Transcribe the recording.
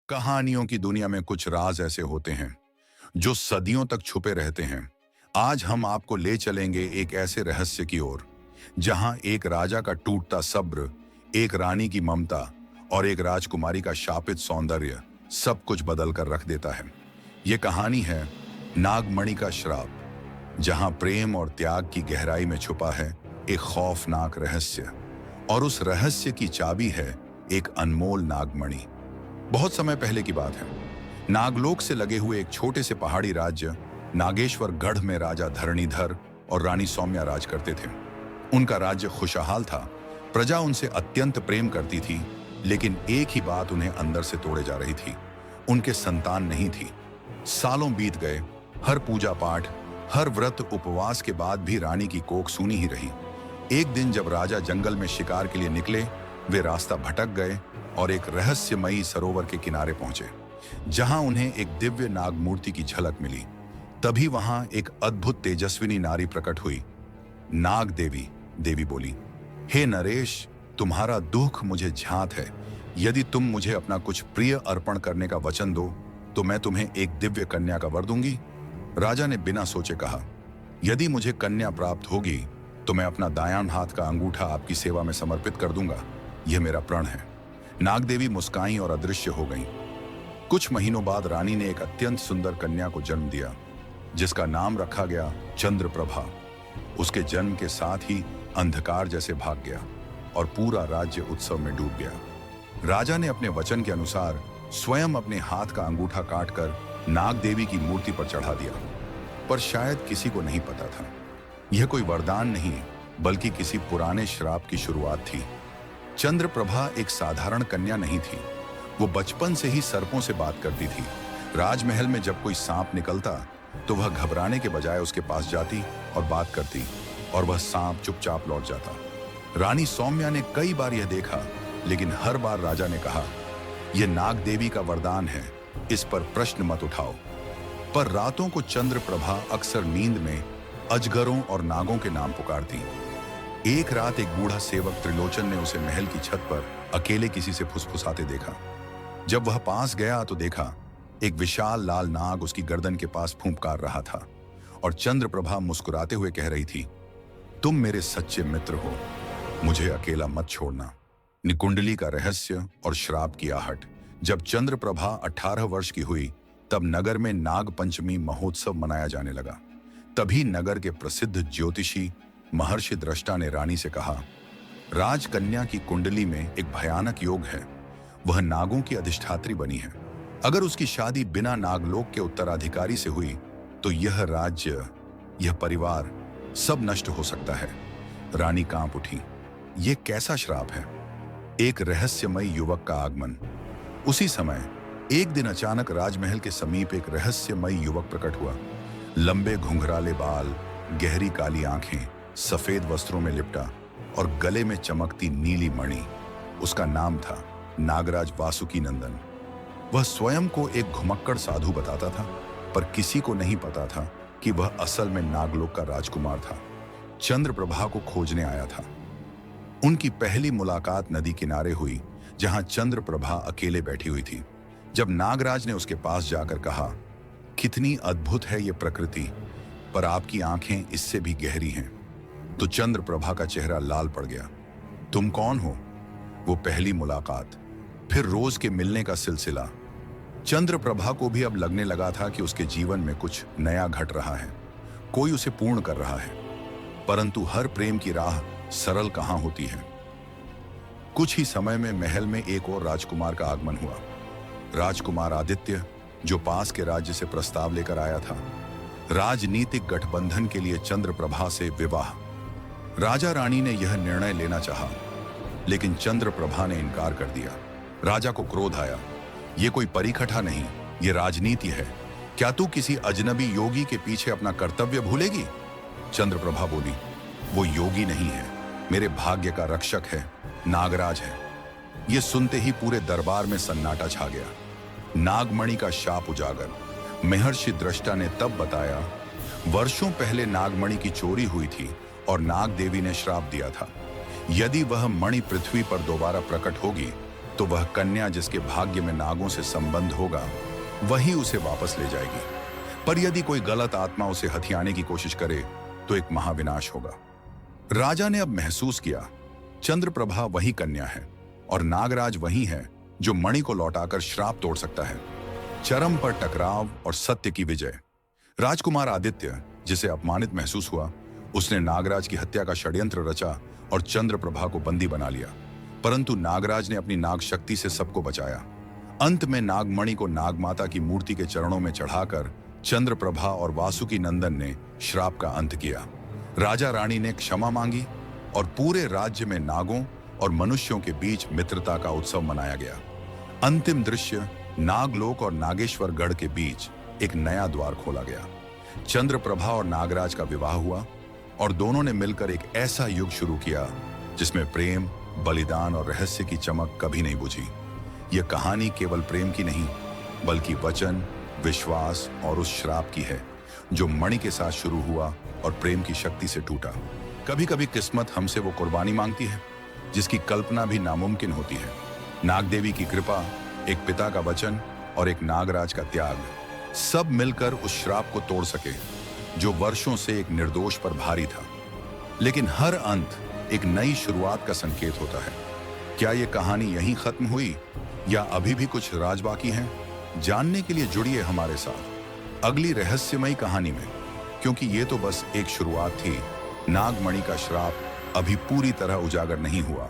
कहानियों की दुनिया में कुछ राज ऐसे होते हैं जो सदियों तक छुपे रहते हैं। आज हम आपको ले चलेंगे एक ऐसे रहस्य की ओर जहां एक राजा का टूटता सब्र, एक रानी की ममता और एक राजकुमारी का शापित सौंदर्य सब कुछ बदल कर रख देता है। ये कहानी है नागमणि का श्राप, जहां प्रेम और त्याग की गहराई में छुपा है एक खौफनाक रहस्य, और उस रहस्य की चाबी है एक अनमोल नागमणि। बहुत समय पहले की बात है। नागलोक से लगे हुए एक छोटे से पहाड़ी राज्य नागेश्वर गढ़ में राजा धरणीधर और रानी सौम्या राज करते थे। उनका राज्य खुशहाल था, प्रजा उनसे अत्यंत प्रेम करती थी, लेकिन एक ही बात उन्हें अंदर से तोड़े जा रही थी, उनके संतान नहीं थी। सालों बीत गए, हर पूजा पाठ, हर व्रत उपवास के बाद भी रानी की कोख सूनी ही रही। एक दिन जब राजा जंगल में शिकार के लिए निकले, वे रास्ता भटक गए और एक रहस्यमयी सरोवर के किनारे पहुंचे, जहां उन्हें एक दिव्य नाग मूर्ति की झलक मिली। तभी वहां एक अद्भुत तेजस्विनी नारी प्रकट हुई। नाग देवी देवी बोली, हे नरेश, तुम्हारा दुख मुझे झांत है। यदि तुम मुझे अपना कुछ प्रिय अर्पण करने का वचन दो तो मैं तुम्हें एक दिव्य कन्या का वर दूंगी। राजा ने बिना सोचे कहा, यदि मुझे कन्या प्राप्त होगी तो मैं अपना दायां हाथ का अंगूठा आपकी सेवा में समर्पित कर दूंगा। यह मेरा प्रण है। नाग देवी मुस्काई और अदृश्य हो गईं। कुछ महीनों बाद रानी ने एक अत्यंत सुंदर कन्या को जन्म दिया, जिसका नाम रखा गया चंद्रप्रभा। उसके जन्म के साथ ही अंधकार जैसे भाग गया और पूरा राज्य उत्सव में डूब गया। राजा ने अपने वचन के अनुसार स्वयं अपने हाथ का अंगूठा काटकर नाग देवी की मूर्ति पर चढ़ा दिया, पर शायद किसी को नहीं पता था यह कोई वरदान नहीं बल्कि किसी पुराने श्राप की शुरुआत थी। चंद्रप्रभा एक साधारण कन्या नहीं थी, वो बचपन से ही सर्पों से बात करती थी। राजमहल में जब कोई सांप निकलता तो वह घबराने के बजाय उसके पास जाती और बात करती, और वह सांप चुपचाप लौट जाता। रानी सौम्या ने कई बार यह देखा, लेकिन हर बार राजा ने कहा, यह नाग देवी का वरदान है, इस पर प्रश्न मत उठाओ। पर रातों को चंद्रप्रभा अक्सर नींद में अजगरों और नागों के नाम पुकारती। एक रात एक बूढ़ा सेवक त्रिलोचन ने उसे महल की छत पर अकेले किसी से फुसफुसाते देखा। जब वह पास गया तो देखा एक विशाल लाल नाग उसकी गर्दन के पास फुंकार रहा था, और चंद्रप्रभा मुस्कुराते हुए कह रही थी, तुम मेरे सच्चे मित्र हो, मुझे अकेला मत छोड़ना। निकुंडली का रहस्य और श्राप की आहट। जब चंद्रप्रभा 18 वर्ष की हुई तब नगर में नाग पंचमी महोत्सव मनाया जाने लगा। तभी नगर के प्रसिद्ध ज्योतिषी महर्षि दृष्टा ने रानी से कहा, राजकन्या की कुंडली में एक भयानक योग है, वह नागों की अधिष्ठात्री बनी है। अगर उसकी शादी बिना नागलोक के उत्तराधिकारी से हुई तो यह राज्य, यह परिवार सब नष्ट हो सकता है। रानी कांप उठी। यह कैसा श्राप है? एक रहस्यमयी युवक का आगमन। उसी समय एक दिन अचानक राजमहल के समीप एक रहस्यमयी युवक प्रकट हुआ। लंबे घुंघराले बाल, गहरी काली आंखें, सफेद वस्त्रों में लिपटा और गले में चमकती नीली मणि। उसका नाम था नागराज वासुकी नंदन। वह स्वयं को एक घुमक्कड़ साधु बताता था, पर किसी को नहीं पता था कि वह असल में नागलोक का राजकुमार था। चंद्रप्रभा को खोजने आया था। उनकी पहली मुलाकात नदी किनारे हुई, जहां चंद्रप्रभा अकेले बैठी हुई थी। जब नागराज ने उसके पास जाकर कहा, कितनी अद्भुत है ये प्रकृति, पर आपकी आंखें इससे भी गहरी हैं, तो चंद्रप्रभा का चेहरा लाल पड़ गया। तुम कौन हो? वो पहली मुलाकात, फिर रोज के मिलने का सिलसिला। चंद्रप्रभा को भी अब लगने लगा था कि उसके जीवन में कुछ नया घट रहा है, कोई उसे पूर्ण कर रहा है। परंतु हर प्रेम की राह सरल कहां होती है। कुछ ही समय में महल में एक और राजकुमार का आगमन हुआ। राजकुमार आदित्य, जो पास के राज्य से प्रस्ताव लेकर आया था। राजनीतिक गठबंधन के लिए चंद्रप्रभा से विवाह। राजा रानी ने यह निर्णय लेना चाहा, लेकिन चंद्रप्रभा ने इनकार कर दिया। राजा को क्रोध आया। यह कोई परिखटा नहीं, यह राजनीति है। क्या तू किसी अजनबी योगी के पीछे अपना कर्तव्य भूलेगी? चंद्रप्रभा बोली, वो योगी नहीं है, मेरे भाग्य का रक्षक है, नागराज है। यह सुनते ही पूरे दरबार में सन्नाटा छा गया। नागमणि का शाप उजागर। महर्षि दृष्टा ने तब बताया, वर्षों पहले नागमणि की चोरी हुई थी और नाग देवी ने श्राप दिया था, यदि वह मणि पृथ्वी पर दोबारा प्रकट होगी तो वह कन्या जिसके भाग्य में नागों से संबंध होगा वही उसे वापस ले जाएगी। पर यदि कोई गलत आत्मा उसे हथियाने की कोशिश करे तो एक महाविनाश होगा। राजा ने अब महसूस किया चंद्रप्रभा वही कन्या है और नागराज वही है जो मणि को लौटाकर श्राप तोड़ सकता है। चरम पर टकराव और सत्य की विजय। राजकुमार आदित्य, जिसे अपमानित महसूस हुआ, उसने नागराज की हत्या का षड्यंत्र रचा और चंद्रप्रभा को बंदी बना लिया। परंतु नागराज ने अपनी नाग शक्ति से सबको बचाया। अंत में नागमणि को नागमाता की मूर्ति के चरणों में चढ़ाकर चंद्रप्रभा और वासुकी नंदन ने श्राप का अंत किया। राजा रानी ने क्षमा मांगी और पूरे राज्य में नागों और मनुष्यों के बीच मित्रता का उत्सव मनाया गया। अंतिम दृश्य, नागलोक और नागेश्वर गढ़ के बीच एक नया द्वार खोला गया। चंद्रप्रभा और नागराज का विवाह हुआ और दोनों ने मिलकर एक ऐसा युग शुरू किया जिसमें प्रेम, बलिदान और रहस्य की चमक कभी नहीं बुझी। यह कहानी केवल प्रेम की नहीं, बल्कि वचन, विश्वास और उस श्राप की है जो मणि के साथ शुरू हुआ और प्रेम की शक्ति से टूटा। कभी कभी किस्मत हमसे वो कुर्बानी मांगती है जिसकी कल्पना भी नामुमकिन होती है। नागदेवी की कृपा, एक पिता का वचन और एक नागराज का त्याग, सब मिलकर उस श्राप को तोड़ सके जो वर्षों से एक निर्दोष पर भारी था। लेकिन हर अंत एक नई शुरुआत का संकेत होता है। क्या यह कहानी यहीं खत्म हुई या अभी भी कुछ राज बाकी हैं? जानने के लिए जुड़िए हमारे साथ अगली रहस्यमयी कहानी में, क्योंकि ये तो बस एक शुरुआत थी। नागमणि का श्राप अभी पूरी तरह उजागर नहीं हुआ।